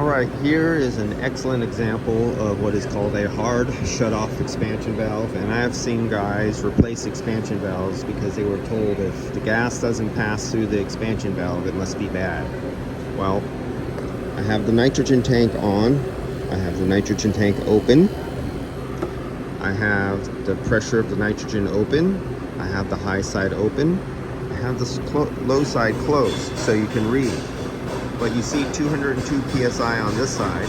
Alright, here is an excellent example of what is called a hard shut-off expansion valve, and I have seen guys replace expansion valves because they were told if the gas doesn't pass through the expansion valve, it must be bad. Well, I have the nitrogen tank on, I have the nitrogen tank open, I have the pressure of the nitrogen open, I have the high side open, I have the low side closed so you can read. But you see 202 psi on this side,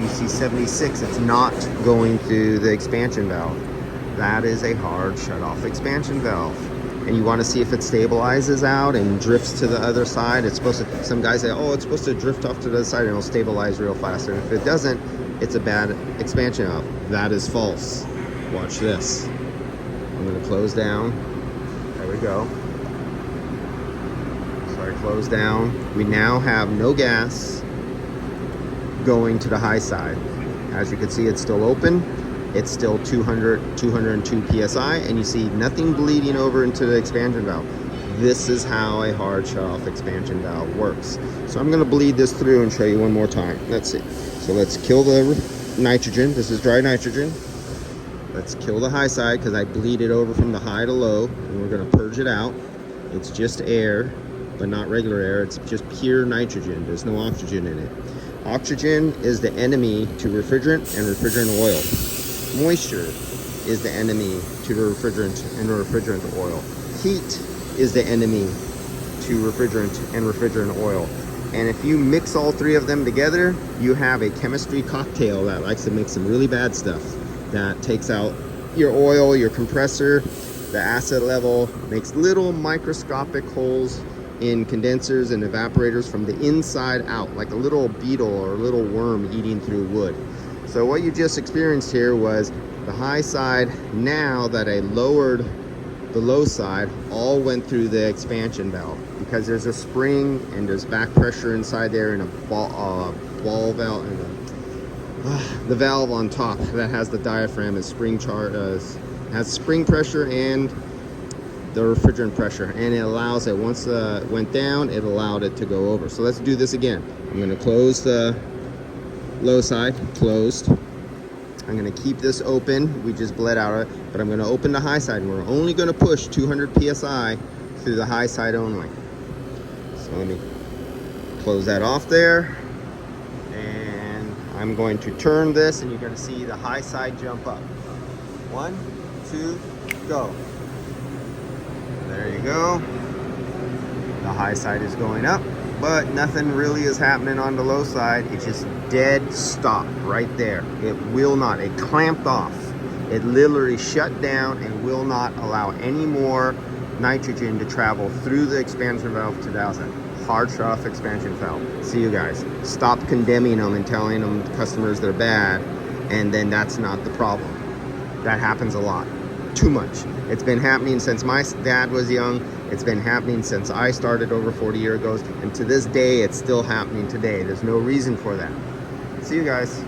you see 76, it's not going through the expansion valve. That is a hard shut-off expansion valve. And you want to see if it stabilizes out and drifts to the other side. It's supposed to, some guys say, oh, it's supposed to drift off to the other side and it'll stabilize real fast. And if it doesn't, it's a bad expansion valve. That is false. Watch this. I'm going to close down. There we go. Close down. We now have no gas going to the high side. As you can see, it's still open. It's still 202 psi, and you see nothing bleeding over into the expansion valve. This is how a hard shut-off expansion valve works. So I'm going to bleed this through and show you one more time. Let's see. So let's kill the nitrogen. This is dry nitrogen. Let's kill the high side because I bleed it over from the high to low, and we're going to purge it out. It's just air, but not regular air. It's just pure nitrogen. There's no oxygen in it. Oxygen is the enemy to refrigerant and refrigerant oil. Moisture is the enemy to the refrigerant and refrigerant oil. Heat is the enemy to refrigerant and refrigerant oil. And if you mix all three of them together, you have a chemistry cocktail that likes to make some really bad stuff. That takes out your oil, your compressor, the acid level, makes little microscopic holes in condensers and evaporators from the inside out, like a little beetle or a little worm eating through wood. So what you just experienced here was the high side, now that I lowered the low side, all went through the expansion valve because there's a spring and there's back pressure inside there and a ball valve and the valve on top that has the diaphragm and spring has spring pressure and the refrigerant pressure, and it allows it, once it went down, it allowed it to go over. So let's do this again. I'm going to close the low side, closed. I'm going to keep this open. We just bled out of it, but I'm going to open the high side, and we're only going to push 200 psi through the high side only. So let me close that off there, and I'm going to turn this, and you're going to see the high side jump up. 1, 2, go. There you go. The high side is going up, but nothing really is happening on the low side. It's just dead stop right there. It will not. It clamped off. It literally shut down and will not allow any more nitrogen to travel through the expansion valve to the outside. Hard shut-off expansion valve. See you guys. Stop condemning them and telling them customers they're bad, and then that's not the problem. That happens a lot. Too much. It's been happening since my dad was young. It's been happening since I started over 40 years ago, and to this day it's still happening today. There's no reason for that. See you guys.